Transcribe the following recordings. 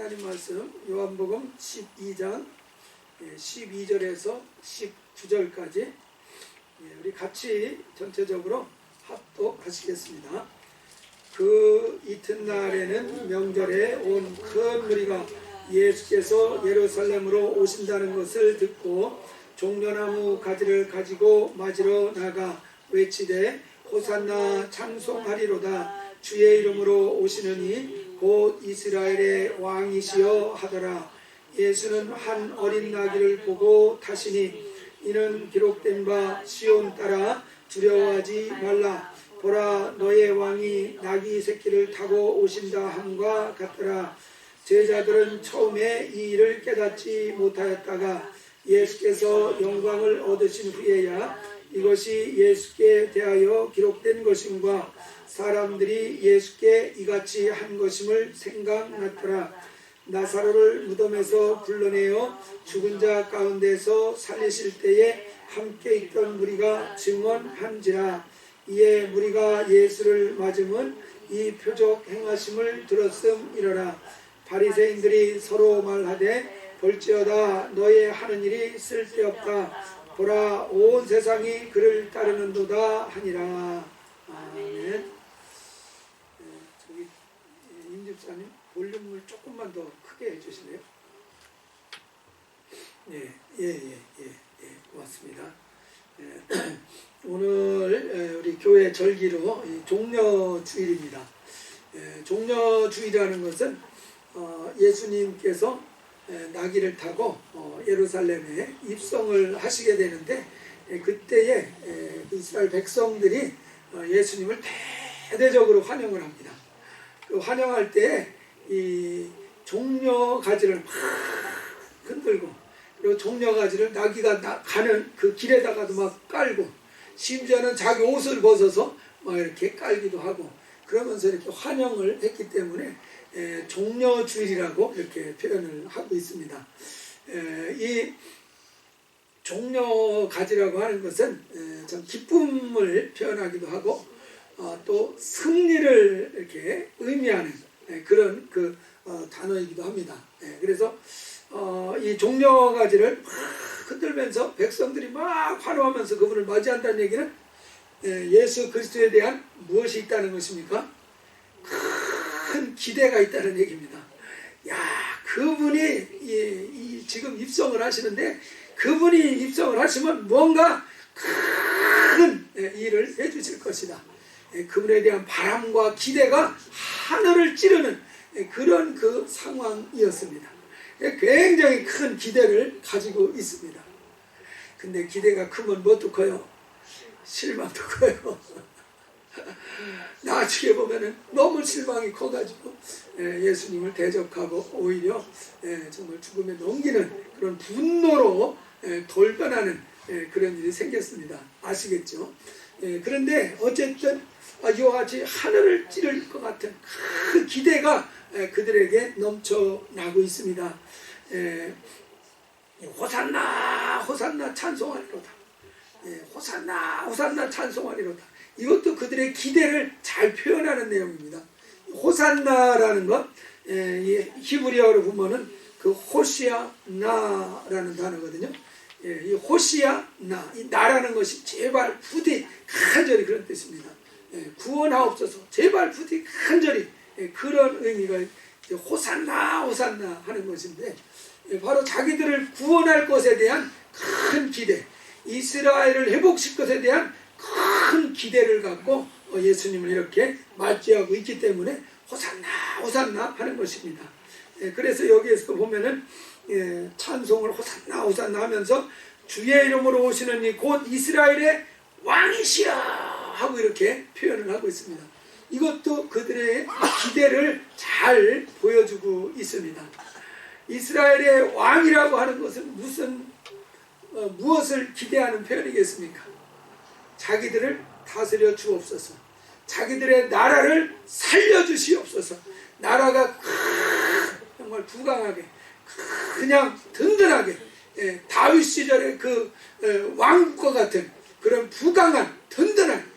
하나님 말씀 요한복음 12장 12절에서 19절까지 우리 같이 전체적으로 합독하시겠습니다. 그 이튿날에는 명절에 온 큰 무리가 예수께서 예루살렘으로 오신다는 것을 듣고 종려나무 가지를 가지고 맞으러 나가 외치되 호산나 찬송하리로다. 주의 이름으로 오시느니 곧 이스라엘의 왕이시여 하더라. 예수는 한 어린 나귀를 보고 타시니 이는 기록된 바 시온 딸아 두려워하지 말라. 보라 너의 왕이 나귀 새끼를 타고 오신다 함과 같더라. 제자들은 처음에 이 일을 깨닫지 못하였다가 예수께서 영광을 얻으신 후에야 이것이 예수께 대하여 기록된 것임과 사람들이 예수께 이같이 한 것임을 생각났더라. 나사로를 무덤에서 불러내어 죽은 자 가운데서 살리실 때에 함께 있던 무리가 증언한지라. 이에 무리가 예수를 맞으면 이 표적 행하심을 들었음이러라. 바리새인들이 서로 말하되 볼지어다 너의 하는 일이 쓸데없다. 보라 온 세상이 그를 따르는도다 하니라. 아멘. 저기 임집사님 볼륨을 조금만 더 크게 해주시네요. 고맙습니다. 오늘 우리 교회 절기로 종려주일입니다. 종려주일이라는 것은 예수님께서 나귀를 타고 예루살렘에 입성을 하시게 되는데 그때에 이스라엘 백성들이 예수님을 대대적으로 환영을 합니다. 그 환영할 때 이 종려가지를 막 흔들고 그리고 종려가지를 나귀가 가는 그 길에다가도 막 깔고 심지어는 자기 옷을 벗어서 막 이렇게 깔기도 하고 그러면서 이렇게 환영을 했기 때문에 종려주일이라고 이렇게 표현을 하고 있습니다. 이 종려가지라고 하는 것은 참 기쁨을 표현하기도 하고 또 승리를 이렇게 의미하는 그런 그 단어이기도 합니다. 그래서 이 종려가지를 막 흔들면서 백성들이 막 환호하면서 그분을 맞이한다는 얘기는 예수 그리스도에 대한 무엇이 있다는 것입니까? 큰 기대가 있다는 얘기입니다. 야, 그분이 지금 입성을 하시는데 그분이 입성을 하시면 뭔가 큰 일을 해주실 것이다. 그분에 대한 바람과 기대가 하늘을 찌르는 그런 그 상황이었습니다. 굉장히 큰 기대를 가지고 있습니다. 근데 기대가 크면 뭣도 커요? 실망도 커요. 나중에 보면은 너무 실망이 커가지고 예수님을 대적하고 오히려 정말 죽음에 넘기는 그런 분노로 돌변하는 그런 일이 생겼습니다. 아시겠죠? 그런데 어쨌든 이와 같이 하늘을 찌를 것 같은 큰 기대가 그들에게 넘쳐나고 있습니다. 호산나 호산나 찬송하리로다. 호산나 호산나 찬송하리로다. 이것도 그들의 기대를 잘 표현하는 내용입니다. 호산나라는 것 히브리어로 보면은 그 호시아나라는 단어거든요. 이 호시아나 이 나라는 것이 제발 부디 간절히 그런 뜻입니다. 구원하옵소서 제발 부디 간절히 그런 의미가 호산나 호산나 하는 것인데 바로 자기들을 구원할 것에 대한 큰 기대, 이스라엘을 회복시킬 것에 대한 큰 기대를 갖고 예수님을 이렇게 맞이하고 있기 때문에 호산나 호산나 하는 것입니다. 그래서 여기에서 보면은 찬송을 호산나 호산나 하면서 주의 이름으로 오시는 이 곧 이스라엘의 왕이시여 하고 이렇게 표현을 하고 있습니다. 이것도 그들의 기대를 잘 보여주고 있습니다. 이스라엘의 왕이라고 하는 것은 무엇을 기대하는 표현이겠습니까? 자기들을 다스려 주옵소서. 자기들의 나라를 살려주시옵소서. 나라가 정말 부강하게 그냥 든든하게 다윗 시절의 그 왕국과 같은 그런 부강한 든든한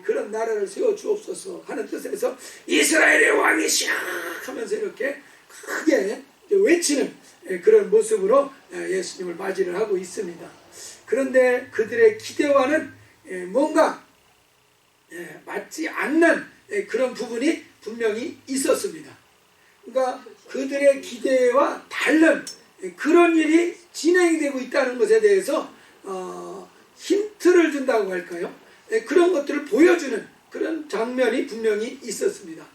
그런 나라를 세워 주옵소서 하는 뜻에서 이스라엘의 왕이시여 하면서 이렇게 크게 외치는 그런 모습으로 예수님을 맞이를 하고 있습니다. 그런데 그들의 기대와는 뭔가 맞지 않는 그런 부분이 분명히 있었습니다. 그러니까 그들의 기대와 다른 그런 일이 진행이 되고 있다는 것에 대해서 힌트를 준다고 할까요? 그런 것들을 보여주는 그런 장면이 분명히 있었습니다.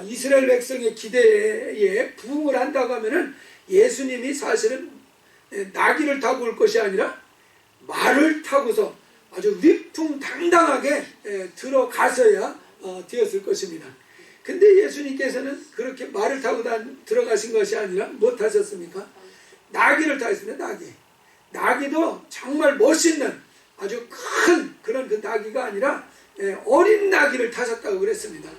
이스라엘 백성의 기대에 부응을 한다고 하면은 예수님이 사실은 나귀를 타고 올 것이 아니라 말을 타고서 아주 위풍당당하게 들어가서야 되었을 것입니다. 근데 예수님께서는 그렇게 말을 타고 들어가신 것이 아니라 뭐 타셨습니까? 나귀를 타셨습니다. 나귀도 정말 멋있는 아주 큰 그런 그 나귀가 아니라 어린 나귀를 타셨다고 그랬습니다.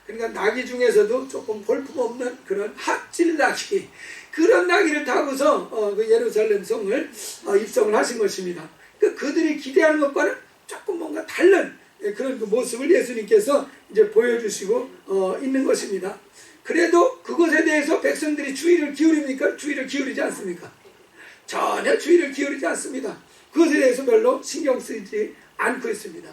그러니까 나귀 중에서도 조금 볼품없는 그런 합질 나귀, 그런 나귀를 타고서 그 예루살렘 성을 입성을 하신 것입니다. 그들이 기대하는 것과는 조금 뭔가 다른 그런 그 모습을 예수님께서 이제 보여주시고 있는 것입니다. 그래도 그것에 대해서 백성들이 주의를 기울입니까? 주의를 기울이지 않습니까? 전혀 주의를 기울이지 않습니다. 그것에 대해서 별로 신경 쓰지 않고 있습니다.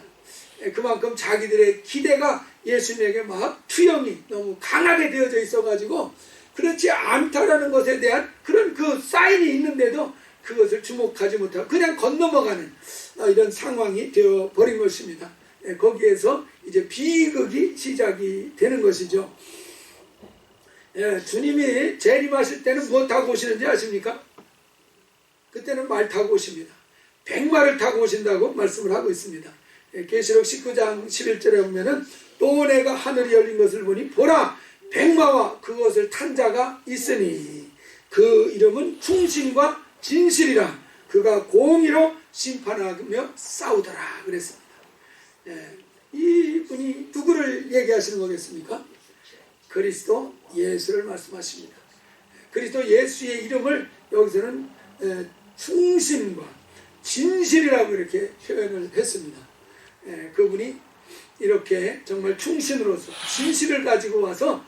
그만큼 자기들의 기대가 예수님에게 막 투영이 너무 강하게 되어져 있어가지고 그렇지 않다라는 것에 대한 그런 그 사인이 있는데도 그것을 주목하지 못하고 그냥 건너먹는 이런 상황이 되어버린 것입니다. 거기에서 이제 비극이 시작이 되는 것이죠. 주님이 재림하실 때는 무엇 타고 오시는지 아십니까? 그때는 말 타고 오십니다. 백마를 타고 오신다고 말씀을 하고 있습니다. 계시록 19장 11절에 보면은 또 내가 하늘이 열린 것을 보니 보라 백마와 그것을 탄 자가 있으니 그 이름은 충신과 진실이라 그가 공의로 심판하며 싸우더라 그랬습니다. 이분이 누구를 얘기하시는 거겠습니까? 그리스도 예수를 말씀하십니다. 그리스도 예수의 이름을 여기서는 충신과 진실이라고 이렇게 표현을 했습니다. 그분이 이렇게 정말 충신으로서 진실을 가지고 와서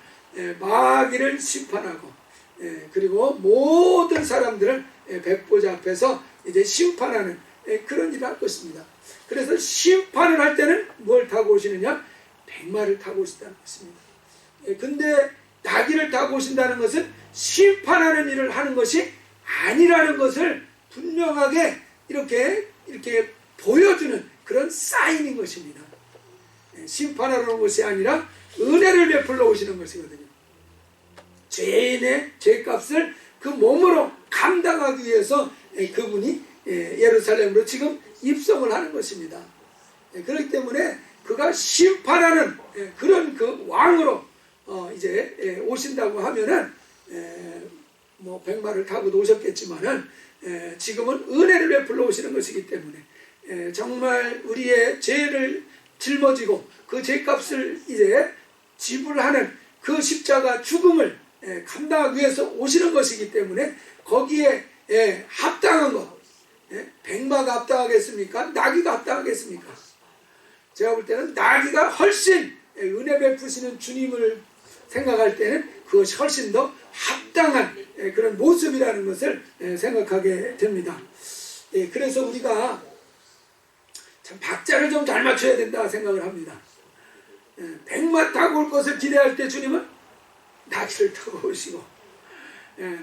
마귀를 심판하고 그리고 모든 사람들을 백보자 앞에서 이제 심판하는 그런 일을 할 것입니다. 그래서 심판을 할 때는 뭘 타고 오시느냐? 백마를 타고 오신다는 것입니다. 근데 나귀를 타고 오신다는 것은 심판하는 일을 하는 것이 아니라는 것을 분명하게 이렇게 보여주는 그런 사인인 것입니다. 심판하러 온 것이 아니라 은혜를 베풀러 오시는 것이거든요. 죄인의 죄값을 그 몸으로 감당하기 위해서 그분이 예루살렘으로 지금 입성을 하는 것입니다. 그렇기 때문에 그가 심판하는 그런 그 왕으로 이제 오신다고 하면은 뭐 백마를 타고도 오셨겠지만은 지금은 은혜를 베풀러 오시는 것이기 때문에 정말 우리의 죄를 짊어지고 그 죄값을 이제 지불하는 그 십자가 죽음을 감당하기 위해서 오시는 것이기 때문에 거기에 합당한 것, 백마가 합당하겠습니까? 나귀가 합당하겠습니까? 제가 볼 때는 나귀가 훨씬 은혜 베푸시는 주님을 생각할 때는 그것이 훨씬 더 합당한 그런 모습이라는 것을 생각하게 됩니다. 그래서 우리가 참 박자를 좀 잘 맞춰야 된다 생각을 합니다. 백마 타고 올 것을 기대할 때 주님은 나귀를 타고 오시고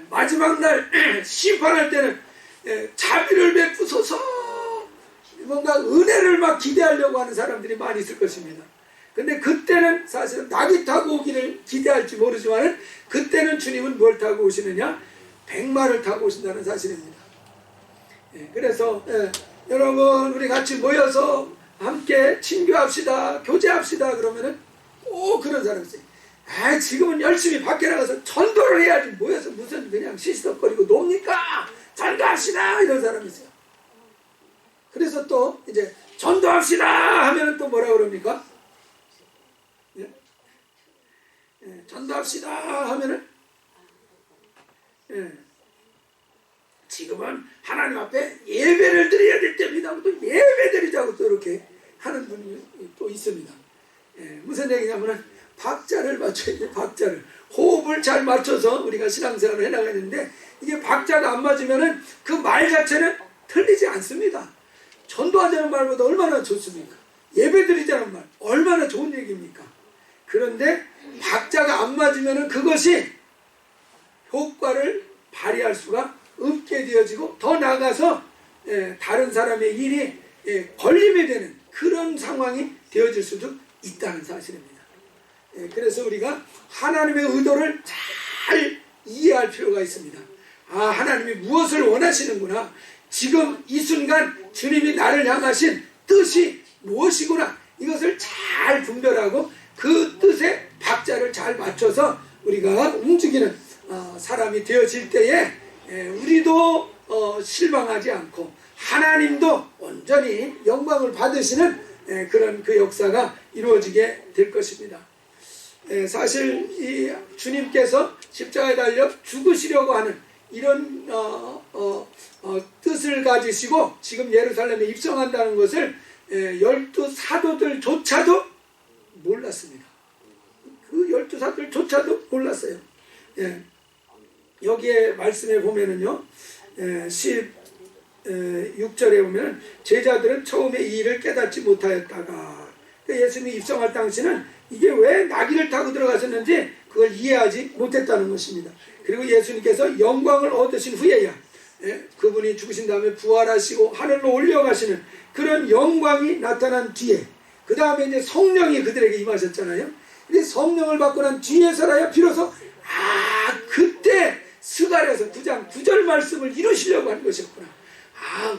마지막 날 심판할 때는 자비를 베푸소서 뭔가 은혜를 막 기대하려고 하는 사람들이 많이 있을 것입니다. 근데 그때는 사실은 나귀 타고 오기를 기대할지 모르지만 그때는 주님은 뭘 타고 오시느냐? 백마를 타고 오신다는 사실입니다. 그래서 여러분 우리 같이 모여서 함께 친교합시다, 교제합시다 그러면은 꼭 그런 사람이 있어요. 지금은 열심히 밖에 나가서 전도를 해야지 모여서 무슨 그냥 시시덕거리고 놉니까? 전도합시다 이런 사람이 있어요. 그래서 또 이제 전도합시다 하면은 또 뭐라 그럽니까? 전도합시다 하면은 지금은 하나님 앞에 예배를 드려야 될 때입니다. 또 예배 드리자고 또 이렇게 하는 분이 또 있습니다. 무슨 얘기냐면은 박자를 맞춰야 돼. 박자를, 호흡을 잘 맞춰서 우리가 신앙생활을 해나가는데, 이게 박자가 안 맞으면은 그 말 자체는 틀리지 않습니다. 전도하자는 말보다 얼마나 좋습니까? 예배드리자는 말 얼마나 좋은 얘기입니까? 그런데 박자가 안 맞으면은 그것이 효과를 발휘할 수가 없게 되어지고, 더 나아가서 다른 사람의 일이 걸림이 되는 그런 상황이 되어질 수도 있다는 사실입니다. 그래서 우리가 하나님의 의도를 잘 이해할 필요가 있습니다. 아, 하나님이 무엇을 원하시는구나, 지금 이 순간 주님이 나를 향하신 뜻이 무엇이구나, 이것을 잘 분별하고 그 뜻에 박자를 잘 맞춰서 우리가 움직이는 사람이 되어질 때에 우리도 실망하지 않고 하나님도 온전히 영광을 받으시는 그런 그 역사가 이루어지게 될 것입니다. 사실 이 주님께서 십자가에 달려 죽으시려고 하는 이런 뜻을 가지시고 지금 예루살렘에 입성한다는 것을 12사도들조차도 몰랐습니다. 그 12사도들조차도 몰랐어요. 여기에 말씀에 보면은요, 16절에 보면 제자들은 처음에 이 일을 깨닫지 못하였다가, 예수님이 입성할 당시는 이게 왜 나귀를 타고 들어가셨는지 그걸 이해하지 못했다는 것입니다. 그리고 예수님께서 영광을 얻으신 후에야 그분이 죽으신 다음에 부활하시고 하늘로 올려가시는 그런 영광이 나타난 뒤에, 그 다음에 이제 성령이 그들에게 임하셨잖아요. 근데 성령을 받고 난 뒤에서라야 비로소 그때 스가랴서 9장 9절 말씀을 이루시려고 하는 것이었구나,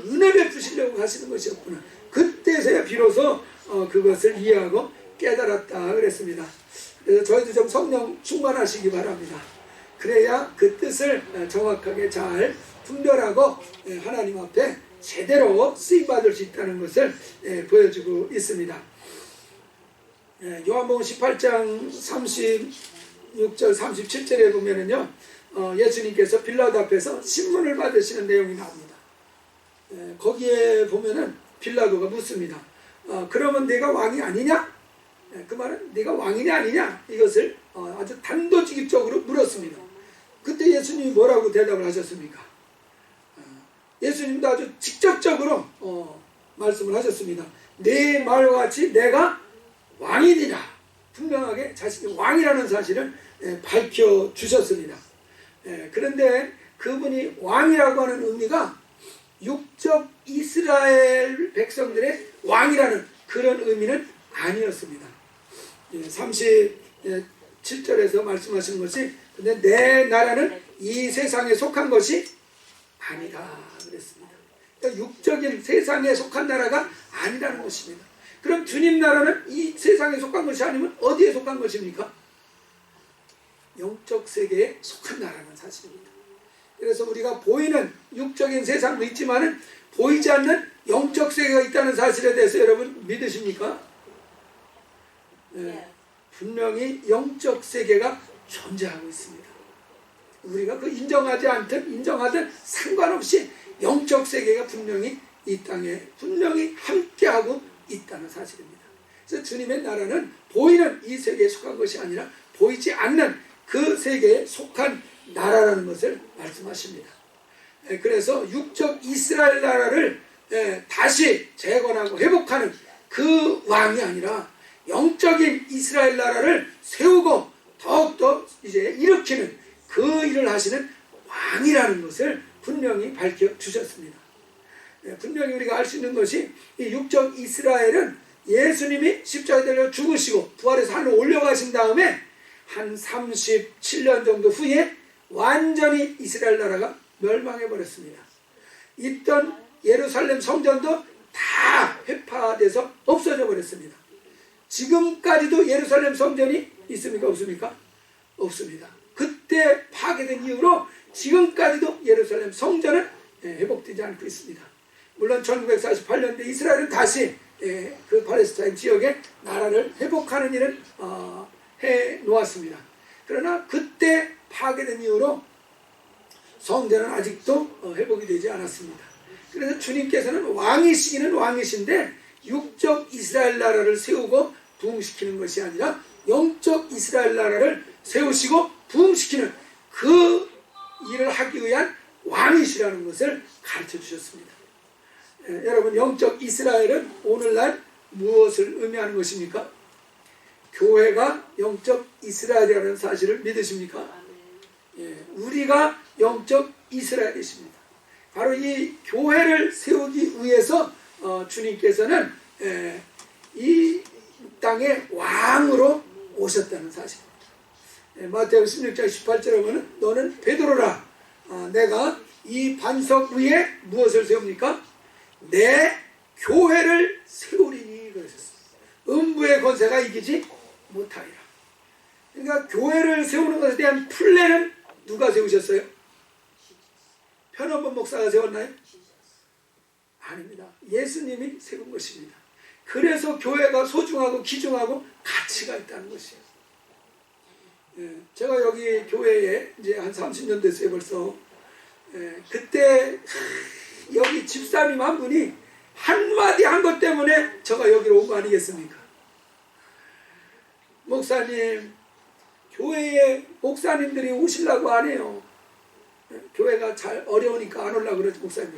은혜 베푸시려고 하시는 것이었구나, 그때서야 비로소 그것을 이해하고 깨달았다 그랬습니다. 그래서 저희도 좀 성령 충만하시기 바랍니다. 그래야 그 뜻을 정확하게 잘 분별하고 하나님 앞에 제대로 쓰임받을 수 있다는 것을 보여주고 있습니다. 요한복음 18장 36절 37절에 보면은요, 예수님께서 빌라도 앞에서 신문을 받으시는 내용이 나옵니다. 거기에 보면은 빌라도가 묻습니다. 그러면 내가 왕이 아니냐? 그 말은 네가 왕이냐 아니냐, 이것을 아주 단도직입적으로 물었습니다. 그때 예수님이 뭐라고 대답을 하셨습니까? 예수님도 아주 직접적으로 말씀을 하셨습니다. 내 말과 같이 내가 왕이니라, 분명하게 자신이 왕이라는 사실을 밝혀주셨습니다. 그런데 그분이 왕이라고 하는 의미가 육적 이스라엘 백성들의 왕이라는 그런 의미는 아니었습니다. 37절에서 말씀하시는 것이, 근데 내 나라는 이 세상에 속한 것이 아니다 그랬습니다. 그러니까 육적인 세상에 속한 나라가 아니라는 것입니다. 그럼 주님 나라는 이 세상에 속한 것이 아니면 어디에 속한 것입니까? 영적 세계에 속한 나라는 사실입니다. 그래서 우리가 보이는 육적인 세상도 있지만은 보이지 않는 영적 세계가 있다는 사실에 대해서 여러분 믿으십니까? 분명히 영적 세계가 존재하고 있습니다. 우리가 그 인정하지 않든 인정하든 상관없이 영적 세계가 분명히 이 땅에 분명히 함께하고 있다는 사실입니다. 그래서 주님의 나라는 보이는 이 세계에 속한 것이 아니라 보이지 않는 그 세계에 속한 나라라는 것을 말씀하십니다. 그래서 육적 이스라엘 나라를 다시 재건하고 회복하는 그 왕이 아니라 영적인 이스라엘 나라를 세우고 더욱더 이제 일으키는 그 일을 하시는 왕이라는 것을 분명히 밝혀주셨습니다. 분명히 우리가 알 수 있는 것이 이 육적 이스라엘은 예수님이 십자가에 달려 죽으시고 부활해서 하늘로 올려가신 다음에 한 37년 정도 후에 완전히 이스라엘 나라가 멸망해버렸습니다. 있던 예루살렘 성전도 다 회파돼서 없어져 버렸습니다. 지금까지도 예루살렘 성전이 있습니까? 없습니까? 없습니다. 그때 파괴된 이후로 지금까지도 예루살렘 성전은 회복되지 않고 있습니다. 물론 1948년대 이스라엘은 다시 그 팔레스타인 지역에 나라를 회복하는 일을 해 놓았습니다. 그러나 그때 파괴된 이후로 성전은 아직도 회복이 되지 않았습니다. 그래서 주님께서는 왕이시기는 왕이신데 육적 이스라엘 나라를 세우고 부흥시키는 것이 아니라 영적 이스라엘 나라를 세우시고 부흥시키는 그 일을 하기 위한 왕이시라는 것을 가르쳐 주셨습니다. 여러분, 영적 이스라엘은 오늘날 무엇을 의미하는 것입니까? 교회가 영적 이스라엘이라는 사실을 믿으십니까? 우리가 영적 이스라엘이십니다. 바로 이 교회를 세우기 위해서 주님께서는 이 땅의 왕으로 오셨다는 사실입니다. 마태복음 16장 18절에 보면 너는 베드로라, 내가 이 반석 위에 무엇을 세웁니까? 내 교회를 세우리니 그러셨습니다. 음부의 권세가 이기지 못하리라. 그러니까 교회를 세우는 것에 대한 플랜은 누가 세우셨어요? 편원본 목사가 세웠나요? 아닙니다. 예수님이 세운 것입니다. 그래서 교회가 소중하고 귀중하고 가치가 있다는 것이에요. 제가 여기 교회에 이제 한 30년 됐어요, 벌써. 그때 여기 집사님 한 분이 한마디 한 것 때문에 제가 여기로 온 거 아니겠습니까? 목사님, 교회에 목사님들이 오시려고 안 해요. 교회가 잘 어려우니까 안 오려고 그러지, 목사님.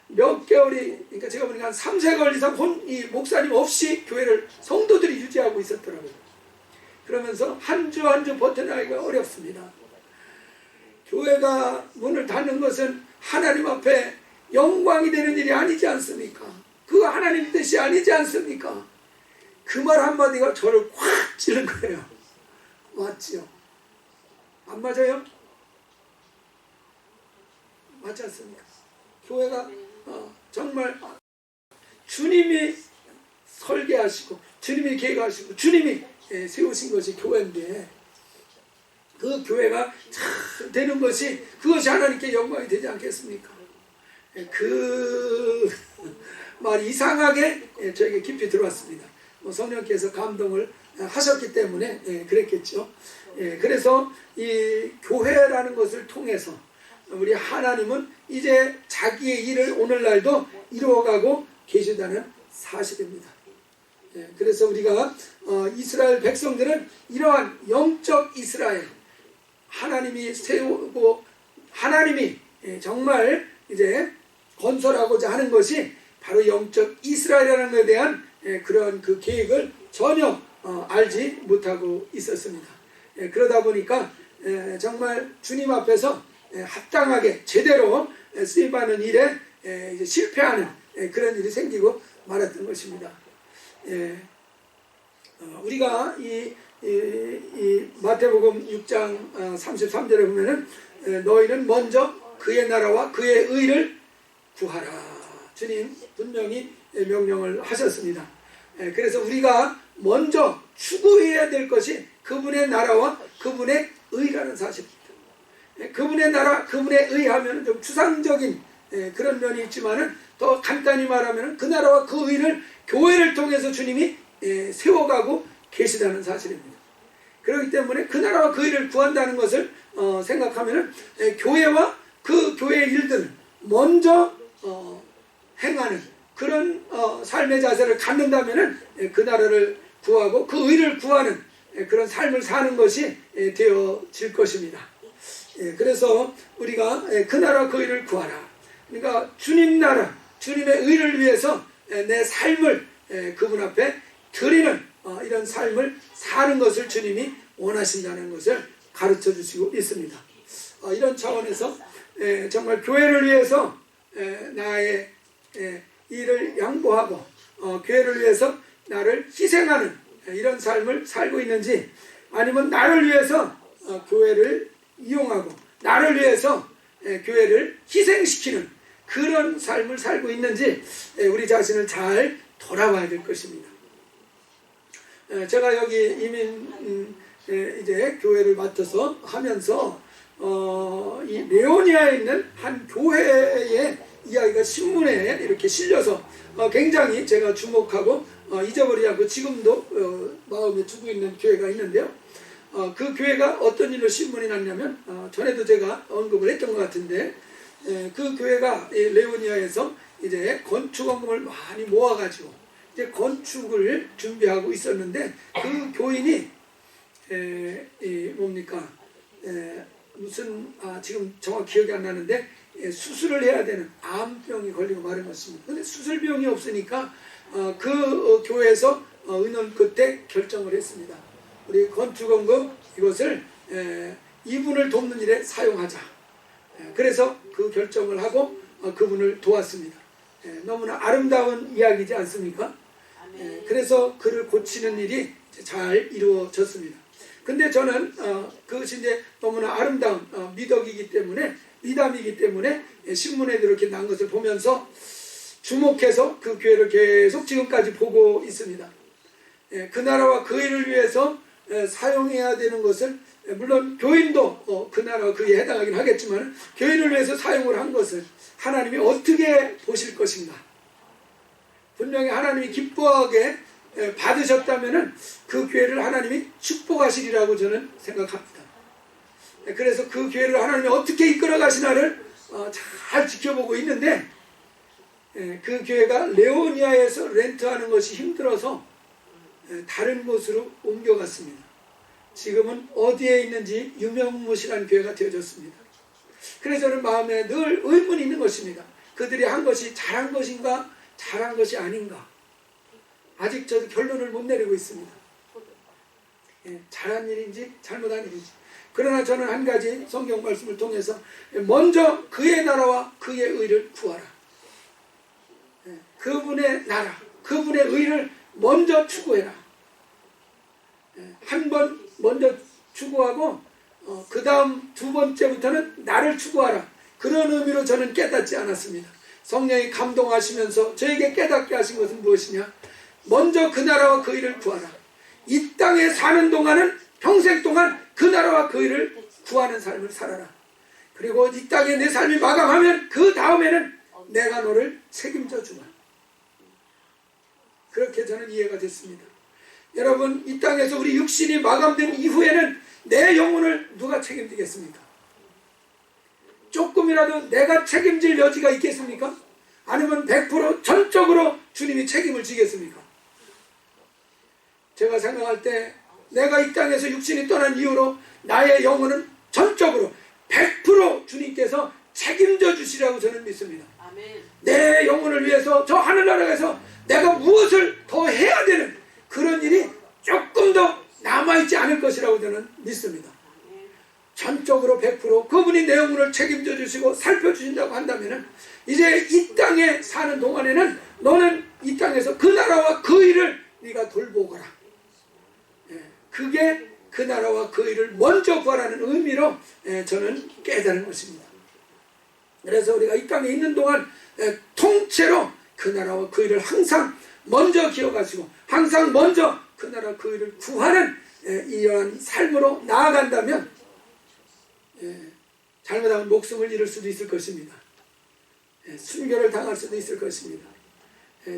몇 개월이, 그러니까 제가 보니까 한 3-4개월 이상 이 목사님 없이 교회를 성도들이 유지하고 있었더라고요. 그러면서 한 주 한 주 버텨나가기가 어렵습니다. 교회가 문을 닫는 것은 하나님 앞에 영광이 되는 일이 아니지 않습니까? 그거 하나님 뜻이 아니지 않습니까? 그 말 한마디가 저를 확 찌른 거예요. 맞지요? 안 맞아요? 맞지 않습니까? 교회가 정말 주님이 설계하시고 주님이 계획하시고 주님이 세우신 것이 교회인데, 그 교회가 잘 되는 것이, 그것이 하나님께 영광이 되지 않겠습니까? 그 말이 이상하게 저에게 깊이 들어왔습니다. 성령께서 감동을 하셨기 때문에 그랬겠죠. 그래서 이 교회라는 것을 통해서 우리 하나님은 이제 자기의 일을 오늘날도 이루어가고 계시다는 사실입니다. 그래서 우리가 이스라엘 백성들은 이러한 영적 이스라엘, 하나님이 세우고 하나님이 정말 이제 건설하고자 하는 것이 바로 영적 이스라엘이라는 것에 대한 그런 그 계획을 전혀 알지 못하고 있었습니다. 그러다 보니까 정말 주님 앞에서 합당하게 제대로 쓰임받는 일에 이제 실패하는 그런 일이 생기고 말았던 것입니다. 우리가 이 마태복음 6장 33절에 보면은 너희는 먼저 그의 나라와 그의 의를 구하라. 주님 분명히 명령을 하셨습니다. 그래서 우리가 먼저 추구해야 될 것이 그분의 나라와 그분의 의라는 사실입니다. 그분의 나라, 그분의 의 하면 좀 추상적인 그런 면이 있지만은, 더 간단히 말하면 그 나라와 그 의를 교회를 통해서 주님이 세워가고 계시다는 사실입니다. 그렇기 때문에 그 나라와 그 의를 구한다는 것을 생각하면은 교회와 그 교회의 일들을 먼저 행하는 그런 삶의 자세를 갖는다면은 그 나라를 구하고 그 의를 구하는 그런 삶을 사는 것이 되어질 것입니다. 그래서 우리가 그 나라 그 의를 구하라. 그러니까 주님 나라, 주님의 의를 위해서 내 삶을 그분 앞에 드리는 이런 삶을 사는 것을 주님이 원하신다는 것을 가르쳐 주시고 있습니다. 이런 차원에서 정말 교회를 위해서 나의 일을 양보하고 교회를 위해서 나를 희생하는 이런 삶을 살고 있는지, 아니면 나를 위해서 교회를 이용하고 나를 위해서 교회를 희생시키는 그런 삶을 살고 있는지 우리 자신을 잘 돌아봐야 될 것입니다. 제가 여기 이민 이제 교회를 맡아서 하면서 이 레오니아에 있는 한 교회의 이야기가 신문에 이렇게 실려서 굉장히 제가 주목하고 잊어버리지 않고 지금도 마음에 두고 있는 교회가 있는데요. 그 교회가 어떤 일로 신문이 났냐면, 전에도 제가 언급을 했던 것 같은데, 그 교회가 레오니아에서 이제 건축원금을 많이 모아가지고 이제 건축을 준비하고 있었는데 그 교인이 뭡니까 무슨 지금 정확히 기억이 안 나는데 수술을 해야 되는 암병이 걸리고 말은 것입니다. 근데 수술비용이 없으니까 그 교회에서 의논 끝에 결정을 했습니다. 우리 건축원금 이것을 이분을 돕는 일에 사용하자. 그래서 그 결정을 하고 그분을 도왔습니다. 너무나 아름다운 이야기지 않습니까? 그래서 그를 고치는 일이 잘 이루어졌습니다. 근데 저는 그것이 이제 너무나 아름다운 미덕이기 때문에 미담이기 때문에 신문에도 이렇게 난 것을 보면서 주목해서 그 교회를 계속 지금까지 보고 있습니다. 그 나라와 그 일을 위해서 사용해야 되는 것을 물론 교인도 그 나라와 그에 해당하긴 하겠지만 교인을 위해서 사용을 한 것을 하나님이 어떻게 보실 것인가. 분명히 하나님이 기뻐하게 받으셨다면 그 교회를 하나님이 축복하시리라고 저는 생각합니다. 그래서 그 교회를 하나님이 어떻게 이끌어 가시나를 잘 지켜보고 있는데 그 교회가 레오니아에서 렌트하는 것이 힘들어서 다른 곳으로 옮겨갔습니다. 지금은 어디에 있는지 유명무실한 교회가 되어졌습니다. 그래서 저는 마음에 늘 의문이 있는 것입니다. 그들이 한 것이 잘한 것인가 잘한 것이 아닌가. 아직 저도 결론을 못 내리고 있습니다. 잘한 일인지 잘못한 일인지. 그러나 저는 한 가지 성경 말씀을 통해서 먼저 그의 나라와 그의 의를 구하라. 그분의 나라, 그분의 의를 먼저 추구해라. 한 번 먼저 추구하고 그 다음 두 번째부터는 나를 추구하라. 그런 의미로 저는 깨닫지 않았습니다. 성령이 감동하시면서 저에게 깨닫게 하신 것은 무엇이냐? 먼저 그 나라와 그 의를 구하라. 이 땅에 사는 동안은 평생 동안 그 나라와 그 의를 구하는 삶을 살아라. 그리고 이 땅에 내 삶이 마감하면 그 다음에는 내가 너를 책임져 주마. 그렇게 저는 이해가 됐습니다. 여러분, 이 땅에서 우리 육신이 마감된 이후에는 내 영혼을 누가 책임지겠습니까? 조금이라도 내가 책임질 여지가 있겠습니까? 아니면 100% 전적으로 주님이 책임을 지겠습니까? 제가 생각할 때 내가 이 땅에서 육신이 떠난 이후로 나의 영혼은 전적으로 100% 주님께서 책임져 주시라고 저는 믿습니다. 아멘. 내 영혼을 위해서 저 하늘나라에서 내가 무엇을 더 해야 되는 그런 일이 조금 더 남아있지 않을 것이라고 저는 믿습니다. 전적으로 100% 그분이 내 영혼을 책임져 주시고 살펴주신다고 한다면 이제 이 땅에 사는 동안에는 너는 이 땅에서 그 나라와 그 일을 네가 돌보거라. 그게 그 나라와 그 일을 먼저 구하라는 의미로 저는 깨달은 것입니다. 그래서 우리가 이 땅에 있는 동안 통째로 그 나라와 그 일을 항상 먼저 기억하시고 항상 먼저 그 나라 그 일을 구하는 이러한 삶으로 나아간다면 잘못하면 목숨을 잃을 수도 있을 것입니다. 순교를 당할 수도 있을 것입니다.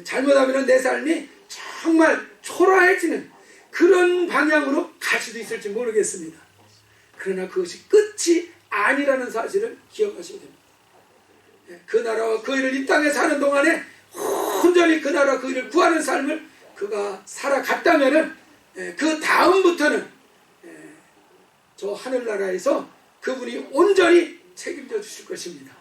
잘못하면 내 삶이 정말 초라해지는 그런 방향으로 갈 수도 있을지 모르겠습니다. 그러나 그것이 끝이 아니라는 사실을 기억하셔야 됩니다. 그 나라와 그 일을 이 땅에 사는 동안에 온전히 그 나라 그 일을 구하는 삶을 그가 살아갔다면 그 다음부터는 저 하늘나라에서 그분이 온전히 책임져 주실 것입니다.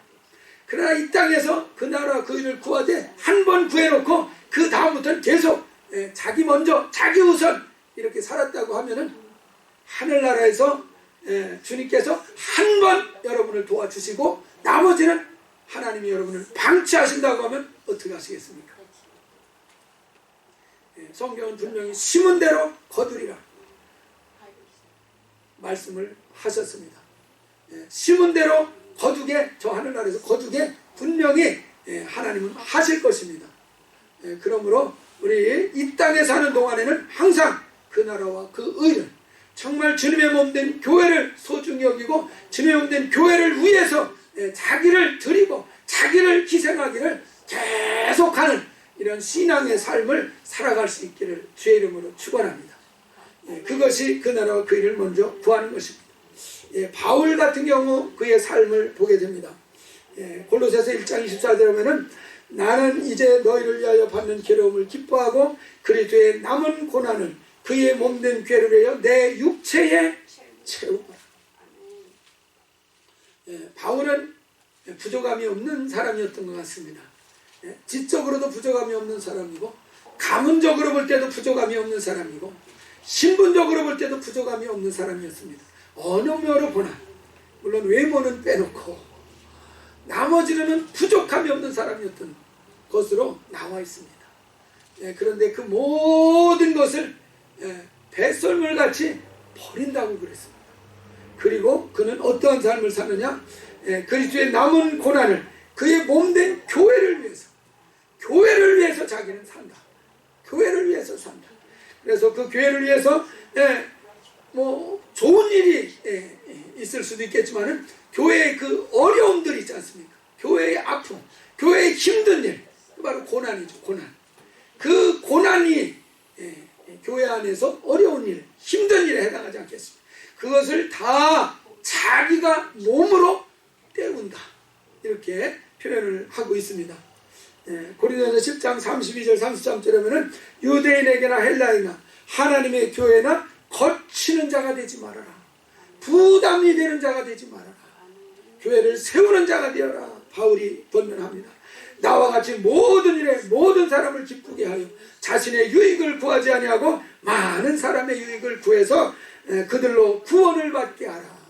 그러나 이 땅에서 그 나라 그 일을 구하되 한 번 구해놓고 그 다음부터는 계속 자기 먼저 자기 우선 이렇게 살았다고 하면은 하늘나라에서 주님께서 한 번 여러분을 도와주시고 나머지는 하나님이 여러분을 방치하신다고 하면 어떻게 하시겠습니까? 성경은 분명히 심은 대로 거두리라 말씀을 하셨습니다. 심은 대로 거두게 저 하늘나라에서 거두게 분명히 하나님은 하실 것입니다. 그러므로 우리 이 땅에 사는 동안에는 항상 그 나라와 그 의를 정말 주님의 몸된 교회를 소중히 여기고 주님의 몸된 교회를 위해서 자기를 드리고 자기를 희생하기를 계속하는 이런 신앙의 삶을 살아갈 수 있기를 주의 이름으로 축원합니다. 그것이 그 나라와 그 일을 먼저 구하는 것입니다. 바울 같은 경우 그의 삶을 보게 됩니다. 골로새서 1장 24절에 보면은 나는 이제 너희를 위하여 받는 괴로움을 기뻐하고 그리스도의 남은 고난을 그의 몸된 괴를 위하여 내 육체에 채우거라. 바울은 부족함이 없는 사람이었던 것 같습니다. 지적으로도 부족함이 없는 사람이고, 가문적으로 볼 때도 부족함이 없는 사람이고, 신분적으로 볼 때도 부족함이 없는 사람이었습니다. 어느 면으로 보나, 물론 외모는 빼놓고 나머지는 부족함이 없는 사람이었던 것으로 나와 있습니다. 그런데 그 모든 것을 배설물같이 버린다고 그랬습니다. 그리고 그는 어떠한 삶을 사느냐? 그리스도의 남은 고난을 그의 몸된 교회를 위해서 자기는 산다. 교회를 위해서 산다. 그래서 그 교회를 위해서 뭐 좋은 일이 있을 수도 있겠지만은 교회의 그 어려움들이 있지 않습니까? 교회의 아픔, 교회의 힘든 일, 바로 고난이죠. 고난. 그 고난이 교회 안에서 어려운 일, 힘든 일에 해당하지 않겠습니까? 그것을 다 자기가 몸으로 때운다. 이렇게 표현을 하고 있습니다. 고린도전서 10장 32절 33절에 보면은 유대인에게나 헬라인이나 하나님의 교회나 거치는 자가 되지 말아라. 부담이 되는 자가 되지 말아라. 교회를 세우는 자가 되어라. 바울이 권면합니다. 나와 같이 모든 일에 모든 사람을 기쁘게 하여 자신의 유익을 구하지 아니하고 많은 사람의 유익을 구해서 그들로 구원을 받게 하라.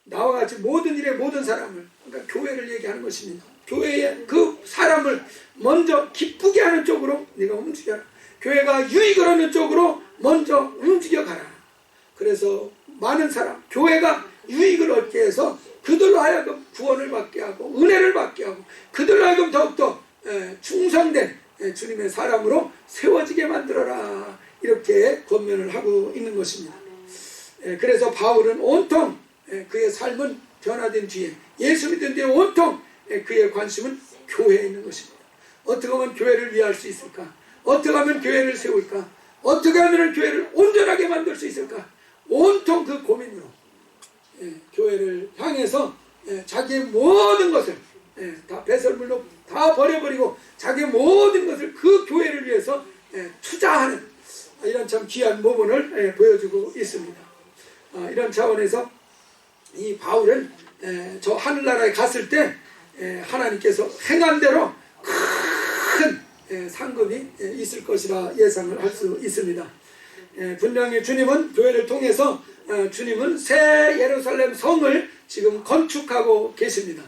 나와 같이 모든 일에 모든 사람을, 그러니까 교회를 얘기하는 것입니다. 교회의 그 사람을 먼저 기쁘게 하는 쪽으로 네가 움직여라. 교회가 유익을 하는 쪽으로 먼저 움직여가라. 그래서 많은 사람, 교회가 유익을 얻게 해서 그들로 하여금 구원을 받게 하고 은혜를 받게 하고 그들로 하여금 더욱더 충성된 주님의 사람으로 세워지게 만들어라. 이렇게 권면을 하고 있는 것입니다. 그래서 바울은 온통 그의 삶은 변화된 뒤에 예수 믿은 뒤에 온통 그의 관심은 교회에 있는 것입니다. 어떻게 하면 교회를 위할 수 있을까? 어떻게 하면 교회를 세울까? 어떻게 하면 교회를 온전하게 만들 수 있을까? 온통 그 고민으로 교회를 향해서 자기의 모든 것을 다 배설물로 다 버려버리고 자기의 모든 것을 그 교회를 위해서 투자하는 이런 참 귀한 모범을 보여주고 있습니다. 이런 차원에서 이 바울은 저 하늘나라에 갔을 때 하나님께서 행한 대로 큰 상급이 있을 것이라 예상을 할 수 있습니다. 분명히 주님은 교회를 통해서 주님은 새 예루살렘 성을 지금 건축하고 계십니다.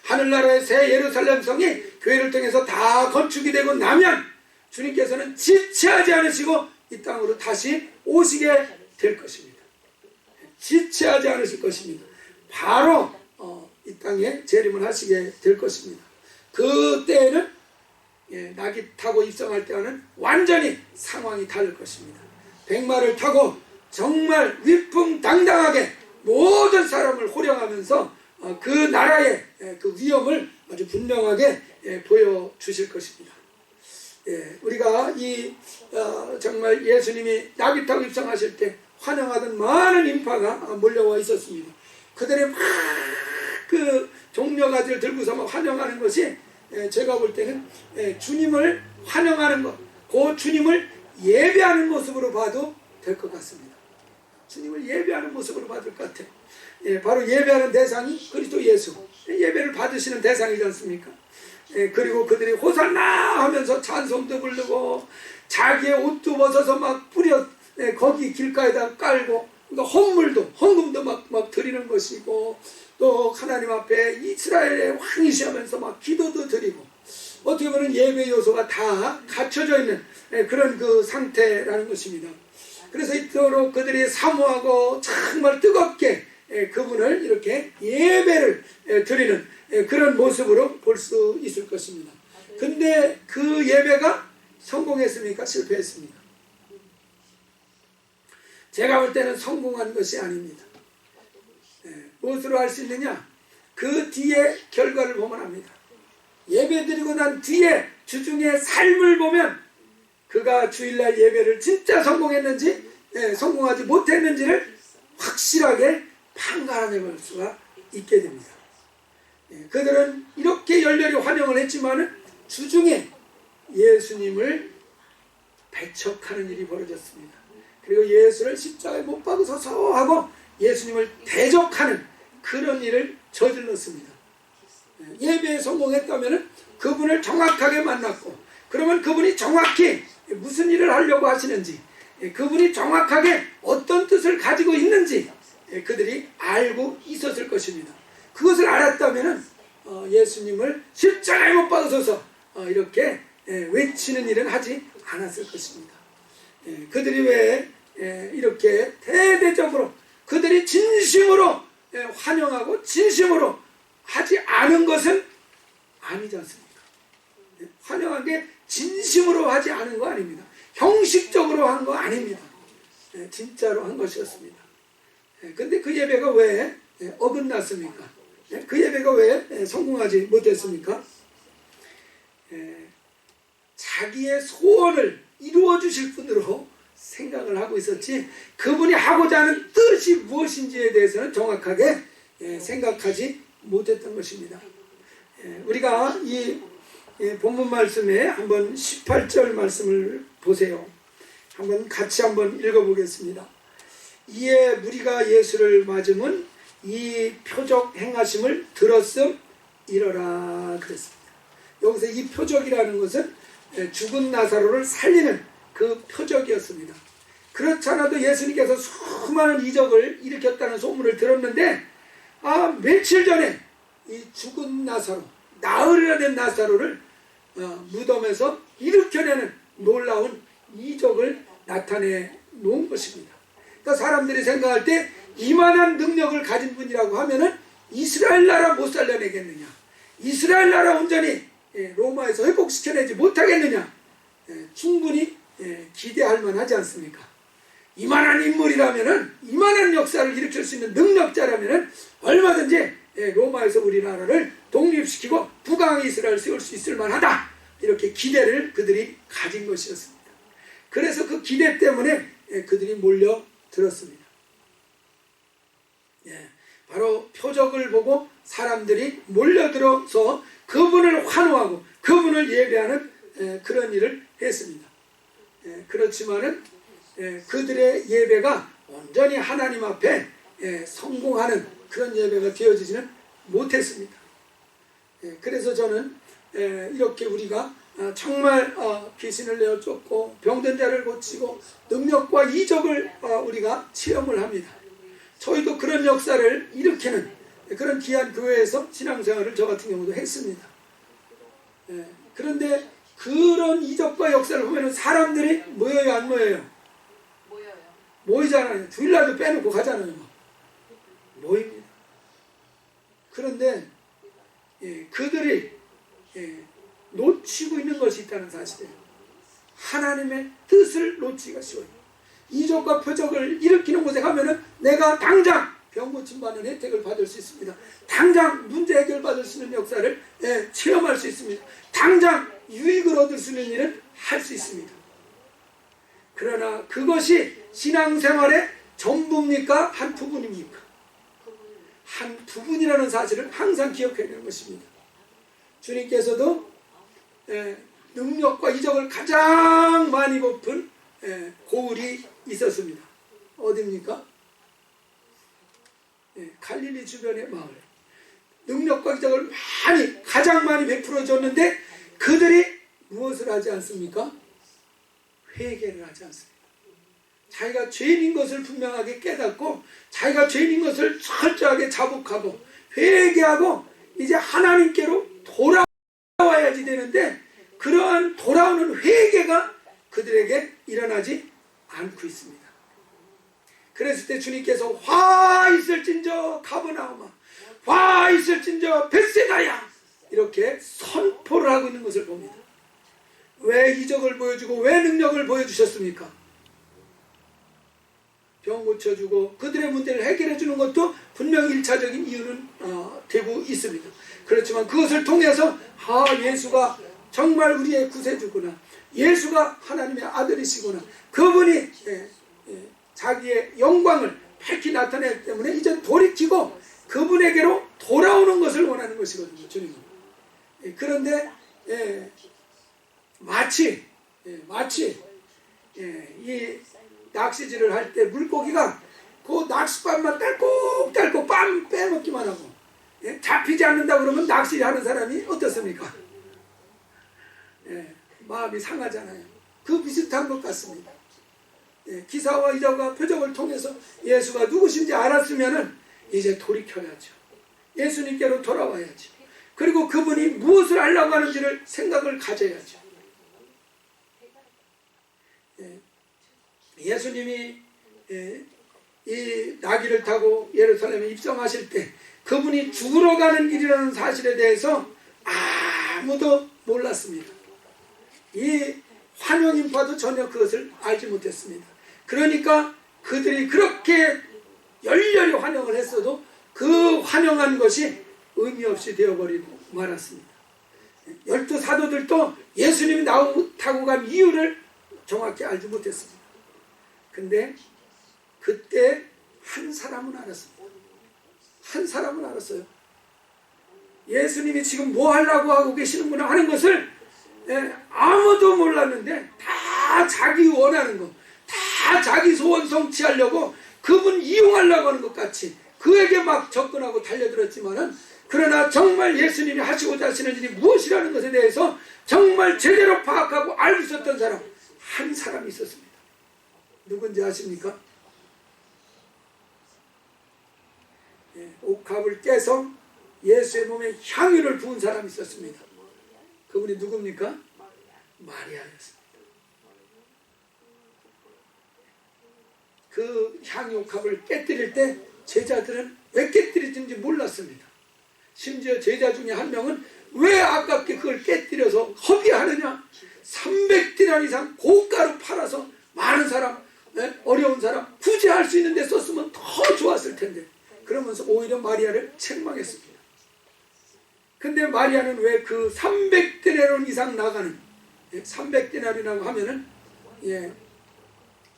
하늘나라의 새 예루살렘 성이 교회를 통해서 다 건축이 되고 나면 주님께서는 지체하지 않으시고 이 땅으로 다시 오시게 될 것입니다. 지체하지 않으실 것입니다. 바로 이 땅에 재림을 하시게 될 것입니다. 그때에는 낙이 타고 입성할 때와는 완전히 상황이 다를 것입니다. 백마를 타고 정말 위풍당당하게 모든 사람을 호령하면서 그 나라의 그 위엄을 아주 분명하게 보여주실 것입니다. 우리가 이 정말 예수님이 낙이 타고 입성하실 때 환영하던 많은 인파가 몰려와 있었습니다. 그들의 막 그 종려가지를 들고서 막 환영하는 것이 제가 볼 때는 주님을 환영하는 것, 그 주님을 예배하는 모습으로 봐도 될 것 같습니다. 주님을 예배하는 모습으로 봐도 될 것 같아요. 바로 예배하는 대상이 그리스도 예수, 예배를 받으시는 대상이지 않습니까? 그리고 그들이 호산나 하면서 찬송도 부르고 자기의 옷도 벗어서 막 뿌려 거기 길가에다 깔고, 그러니까 헌금도 막 드리는 것이고, 또 하나님 앞에 이스라엘의 왕이시하면서 막 기도도 드리고, 어떻게 보면 예배 요소가 다 갖춰져 있는 그런 그 상태라는 것입니다. 그래서 이토록 그들이 사모하고 정말 뜨겁게 그분을 이렇게 예배를 드리는 그런 모습으로 볼 수 있을 것입니다. 근데 그 예배가 성공했습니까? 실패했습니까? 제가 볼 때는 성공한 것이 아닙니다. 무엇으로 할 수 있느냐? 그 뒤에 결과를 보면 합니다. 예배 드리고 난 뒤에 주중의 삶을 보면 그가 주일날 예배를 진짜 성공했는지 성공하지 못했는지를 확실하게 판가름해 볼 수가 있게 됩니다. 그들은 이렇게 열렬히 환영을 했지만은 주중에 예수님을 배척하는 일이 벌어졌습니다. 그리고 예수를 십자가에 못 박으소서 하고 예수님을 대적하는 그런 일을 저질렀습니다. 예배에 성공했다면 그분을 정확하게 만났고, 그러면 그분이 정확히 무슨 일을 하려고 하시는지, 그분이 정확하게 어떤 뜻을 가지고 있는지 그들이 알고 있었을 것입니다. 그것을 알았다면 예수님을 십자가에 못 박으소서 이렇게 외치는 일은 하지 않았을 것입니다. 그들이 왜 이렇게 대대적으로 그들이 진심으로 환영하고 진심으로 하지 않은 것은 아니지 않습니까? 환영한 게 진심으로 하지 않은 거 아닙니다. 형식적으로 한 거 아닙니다. 진짜로 한 것이었습니다. 근데 그 예배가 왜 어긋났습니까? 그 예배가 왜 성공하지 못했습니까? 자기의 소원을 이루어 주실 분으로 생각을 하고 있었지, 그분이 하고자 하는 뜻이 무엇인지에 대해서는 정확하게 생각하지 못했던 것입니다. 우리가 이 본문 말씀에 한번 18절 말씀을 보세요. 한번 같이 한번 읽어보겠습니다. 이에 무리가 예수를 맞으면 이 표적 행하심을 들었음 이러라 그랬습니다. 여기서 이 표적이라는 것은 죽은 나사로를 살리는 그 표적이었습니다. 그렇지 않아도 예수님께서 수많은 이적을 일으켰다는 소문을 들었는데, 며칠 전에 이 죽은 나사로, 나으리라 된 나사로를 무덤에서 일으켜내는 놀라운 이적을 나타내 놓은 것입니다. 그러니까 사람들이 생각할 때 이만한 능력을 가진 분이라고 하면은 이스라엘 나라 못 살려내겠느냐, 이스라엘 나라 온전히 로마에서 회복시켜내지 못하겠느냐, 충분히 기대할 만하지 않습니까? 이만한 인물이라면은, 이만한 역사를 일으킬 수 있는 능력자라면은 얼마든지 로마에서 우리나라를 독립시키고 북왕 이스라엘을 세울 수 있을 만하다, 이렇게 기대를 그들이 가진 것이었습니다. 그래서 그 기대 때문에 그들이 몰려들었습니다. 바로 표적을 보고 사람들이 몰려들어서 그분을 환호하고 그분을 예배하는 그런 일을 했습니다. 그렇지만은 그들의 예배가 온전히 하나님 앞에 성공하는 그런 예배가 되어지지는 못했습니다. 그래서 저는 이렇게 우리가 정말 귀신을 내어 쫓고 병든 자를 고치고 능력과 이적을 우리가 체험을 합니다. 저희도 그런 역사를 일으키는 그런 귀한 교회에서 신앙생활을 저 같은 경우도 했습니다. 그런데 그런 이적과 역사를 보면 사람들이 모여요, 안 모여요? 모여요. 모이잖아요. 주일날도 빼놓고 가잖아요. 모입니다. 그런데 그들이 놓치고 있는 것이 있다는 사실이에요. 하나님의 뜻을 놓치기가 쉬워요. 이적과 표적을 일으키는 곳에 가면은 내가 당장 병 고침받는 혜택을 받을 수 있습니다. 당장 문제 해결 받을 수 있는 역사를 체험할 수 있습니다. 당장 유익을 얻을 수 있는 일은 할 수 있습니다. 그러나 그것이 신앙생활의 전부입니까? 한 부분입니까? 한 부분이라는 사실을 항상 기억해야 되는 것입니다. 주님께서도 능력과 이적을 가장 많이 베푼 고을이 있었습니다. 어디입니까? 갈릴리 주변의 마을. 능력과 이적을 가장 많이 베풀어 줬는데 그들이 무엇을 하지 않습니까? 회개를 하지 않습니다. 자기가 죄인인 것을 분명하게 깨닫고 자기가 죄인인 것을 철저하게 자복하고 회개하고 이제 하나님께로 돌아와야지 되는데, 그러한 돌아오는 회개가 그들에게 일어나지 않고 있습니다. 그랬을 때 주님께서 화 있을진저 가버나움아, 화 있을진저 벳세다야, 이렇게 선포를 하고 있는 것을 봅니다. 왜 이적을 보여주고 왜 능력을 보여주셨습니까? 병 고쳐주고 그들의 문제를 해결해 주는 것도 분명히 1차적인 이유는 되고 있습니다. 그렇지만 그것을 통해서 예수가 정말 우리의 구세주구나, 예수가 하나님의 아들이시구나, 그분이 자기의 영광을 밝히 나타내기 때문에 이제 돌이키고 그분에게로 돌아오는 것을 원하는 것이거든요. 주님은. 그런데 마치 이 낚시질을 할 때 물고기가 그 낚싯밥만 딸꾹딸꾹 빰 빼먹기만 하고 잡히지 않는다 그러면 낚시하는 사람이 어떻습니까? 마음이 상하잖아요. 그 비슷한 것 같습니다. 기사와 이자와 표적을 통해서 예수가 누구신지 알았으면 이제 돌이켜야죠. 예수님께로 돌아와야죠. 그리고 그분이 무엇을 하려고 하는지를 생각을 가져야죠. 예수님이 이 나귀를 타고 예루살렘에 입성하실 때 그분이 죽으러 가는 길이라는 사실에 대해서 아무도 몰랐습니다. 이 환영인파도 전혀 그것을 알지 못했습니다. 그러니까 그들이 그렇게 열렬히 환영을 했어도 그 환영한 것이 의미 없이 되어버리고 말았습니다. 12 사도들도 예수님이 타고 간 이유를 정확히 알지 못했습니다. 근데 그때 한 사람은 알았습니다. 한 사람은 알았어요. 예수님이 지금 뭐 하려고 하고 계시는구나 하는 것을 아무도 몰랐는데 다 자기 원하는 거, 다 자기 소원 성취하려고 그분 이용하려고 하는 것 같이 그에게 막 접근하고 달려들었지만은, 그러나 정말 예수님이 하시고자 하시는 일이 무엇이라는 것에 대해서 정말 제대로 파악하고 알고 있었던 사람 한 사람이 있었습니다. 누군지 아십니까? 옥합을 깨서 예수의 몸에 향유를 부은 사람이 있었습니다. 그분이 누굽니까? 마리아였습니다. 그 향유 옥합을 깨뜨릴 때 제자들은 왜 깨뜨리는지 몰랐습니다. 심지어 제자 중에 한 명은 왜 아깝게 그걸 깨뜨려서 허비하느냐, 300디나리 이상 고가로 팔아서 많은 사람, 어려운 사람 구제할 수 있는 데 썼으면 더 좋았을 텐데, 그러면서 오히려 마리아를 책망했습니다. 근데 마리아는 왜 그 300디나리 이상 나가는, 300디나리라고 하면은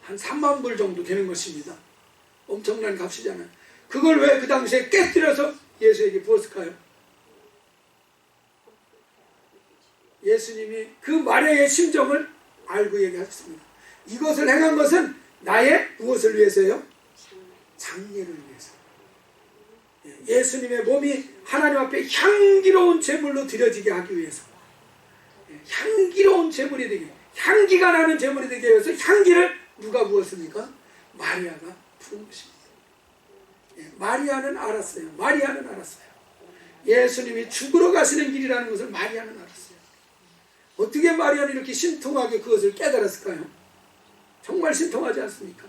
한 3만 불 정도 되는 것입니다. 엄청난 값이잖아요. 그걸 왜 그 당시에 깨뜨려서 예수에게 부었을까요? 예수님이 그 마리아의 심정을 알고 얘기하셨습니다. 이것을 행한 것은 나의 무엇을 위해서요? 장례를 위해서. 예수님의 몸이 하나님 앞에 향기로운 제물로 드려지게 하기 위해서, 향기로운 제물이 되게, 향기가 나는 제물이 되게 위해서 향기를 누가 부었습니까? 마리아가 부은 것입니다. 마리아는 알았어요. 마리아는 알았어요. 예수님이 죽으러 가시는 길이라는 것을 마리아는 알았어요. 어떻게 마리아는 이렇게 신통하게 그것을 깨달았을까요? 정말 신통하지 않습니까?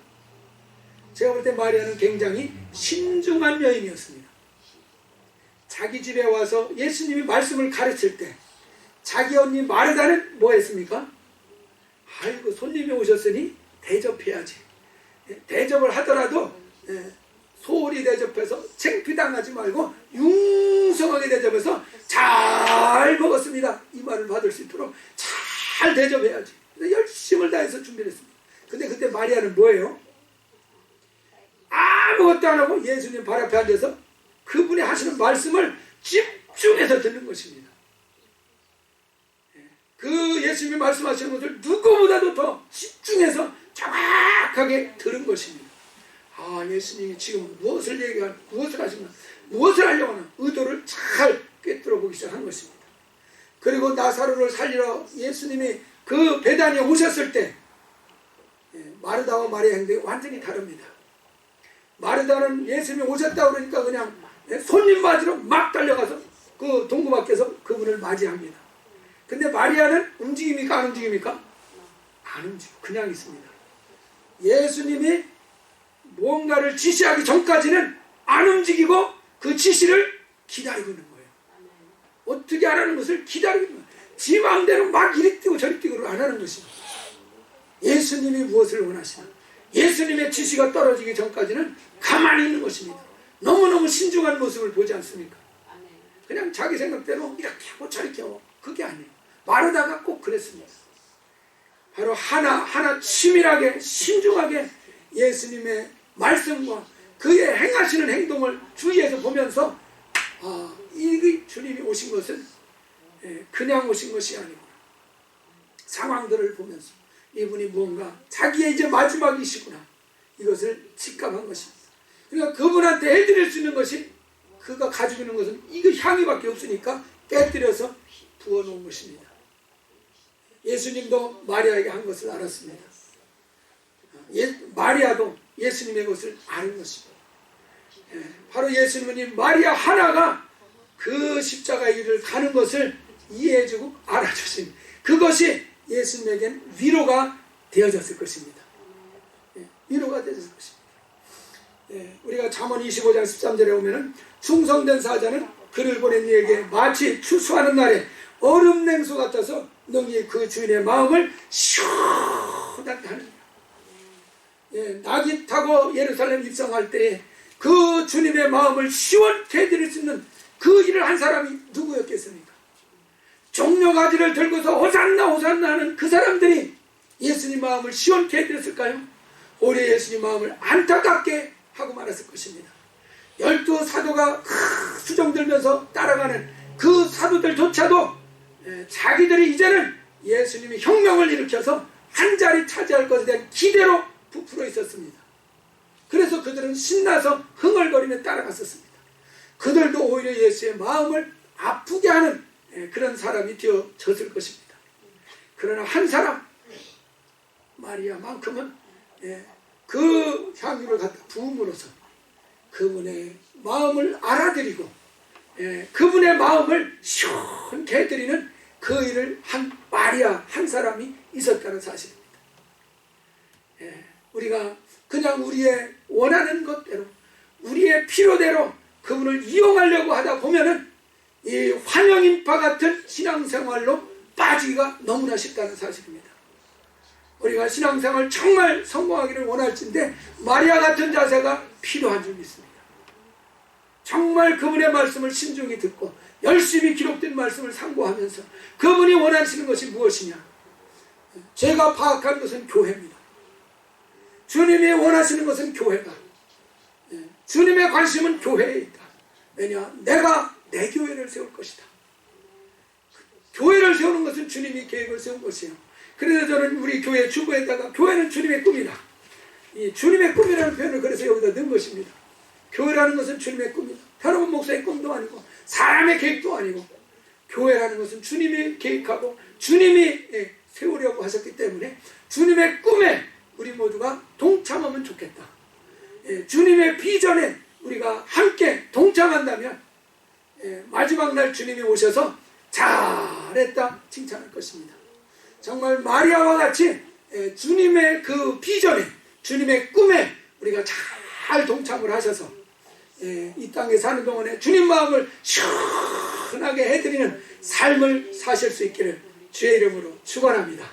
제가 볼 때 마리아는 굉장히 신중한 여인이었습니다. 자기 집에 와서 예수님이 말씀을 가르칠 때 자기 언니 마르다는 뭐 했습니까? 아이고, 손님이 오셨으니 대접해야지. 대접을 하더라도 소홀히 대접해서 창피당하지 말고 융성하게 대접해서 잘 먹었습니다, 이 말을 받을 수 있도록 잘 대접해야지. 열심을 다해서 준비를 했습니다. 근데 그때 마리아는 뭐예요? 아무것도 안 하고 예수님 발 앞에 앉아서 그분이 하시는 말씀을 집중해서 듣는 것입니다. 그 예수님이 말씀하시는 것을 누구보다도 더 집중해서 정확하게 들은 것입니다. 예수님이 지금 무엇을 얘기하는, 무엇을 하시나, 무엇을 하려고 하는 의도를 잘 꿰뚫어 보기 시작한 것입니다. 그리고 나사로를 살리러 예수님이 그 베다니에 오셨을 때 마르다와 마리아 행동이 완전히 다릅니다. 마르다는 예수님이 오셨다고 그러니까 그냥 손님 맞으러 막 달려가서 그 동구 밖에서 그분을 맞이합니다. 근데 마리아는 움직입니까? 안 움직입니까? 안 움직이고 그냥 있습니다. 예수님이 무언가를 지시하기 전까지는 안 움직이고 그 지시를 기다리고 있는 거예요. 어떻게 하라는 것을 기다리고 있는 거예요. 지 마음대로 막 이리 뛰고 저리 뛰고를 안 하는 것입니다. 예수님이 무엇을 원하시나, 예수님의 지시가 떨어지기 전까지는 가만히 있는 것입니다. 너무너무 신중한 모습을 보지 않습니까? 그냥 자기 생각대로 이렇게 하고 저렇게 하고, 그게 아니에요. 마르다가 꼭 그랬습니다. 바로 하나 치밀하게 신중하게 예수님의 말씀과 그의 행하시는 행동을 주위에서 보면서 보면서 이 주님이 오신 것은 그냥 오신 것이 아니고 상황들을 보면서 이분이 뭔가 자기의 이제 마지막이시구나 이것을 직감한 것입니다. 그러니까 그분한테 해드릴 수 있는 것이 그가 가지고 있는 것은 이거 향유밖에 없으니까 깨뜨려서 부어놓은 것입니다. 예수님도 마리아에게 한 것을 알았습니다. 마리아도 예수님의 것을 아는 것입니다. 바로 예수님은 마리아 하나가 그 십자가의 길을 가는 것을 이해해주고 알아주신 그것이 예수님에겐 위로가 되어졌을 것입니다. 위로가 되어졌을 것입니다. 우리가 잠언 25장 13절에 보면은 충성된 사자는 그를 보낸 이에게 마치 추수하는 날에 얼음 냉수 같아서 능히 그 주인의 마음을 시원하게 하느니라. 낙이 타고 예루살렘 입성할 때에 그 주님의 마음을 시원케 해드릴 수 있는 그 일을 한 사람이 누구였겠습니까? 종려가지를 들고서 호산나 호산나 하는 그 사람들이 예수님 마음을 시원케 해드렸을까요? 오히려 예수님 마음을 안타깝게 하고 말았을 것입니다. 12사도가 수정 들면서 따라가는 그 사도들조차도 자기들이 이제는 예수님이 혁명을 일으켜서 한 자리 차지할 것에 대한 기대로 부풀어 있었습니다. 그래서 그들은 신나서 흥얼거리며 따라갔었습니다. 그들도 오히려 예수의 마음을 아프게 하는 그런 사람이 되어졌을 것입니다. 그러나 한 사람 마리아만큼은 그 향유를 갖다 부음으로써 그분의 마음을 알아들이고 그분의 마음을 시원케 해드리는 그 일을 한 마리아 한 사람이 있었다는 사실입니다. 우리가 그냥 우리의 원하는 것대로 우리의 필요대로 그분을 이용하려고 하다 보면은 이 환영인파 같은 신앙생활로 빠지기가 너무나 쉽다는 사실입니다. 우리가 신앙생활 정말 성공하기를 원할진데 마리아 같은 자세가 필요한 줄 믿습니다. 정말 그분의 말씀을 신중히 듣고 열심히 기록된 말씀을 상고하면서 그분이 원하시는 것이 무엇이냐? 제가 파악한 것은 교회입니다. 주님이 원하시는 것은 교회다. 주님의 관심은 교회에 있다. 왜냐? 내가 내 교회를 세울 것이다. 교회를 세우는 것은 주님이 계획을 세운 것이에요. 그래서 저는 우리 교회 주부에다가 교회는 주님의 꿈이다. 이 주님의 꿈이라는 표현을 그래서 여기다 넣은 것입니다. 교회라는 것은 주님의 꿈이다. 여러분 목사의 꿈도 아니고 사람의 계획도 아니고 교회라는 것은 주님이 계획하고 주님이 세우려고 하셨기 때문에 주님의 꿈에 우리 모두가 동참하면 좋겠다. 주님의 비전에 우리가 함께 동참한다면 마지막 날 주님이 오셔서 잘했다 칭찬할 것입니다. 정말 마리아와 같이 주님의 그 비전에 주님의 꿈에 우리가 잘 동참을 하셔서 이 땅에 사는 동안에 주님 마음을 시원하게 해드리는 삶을 사실 수 있기를 주의 이름으로 축원합니다.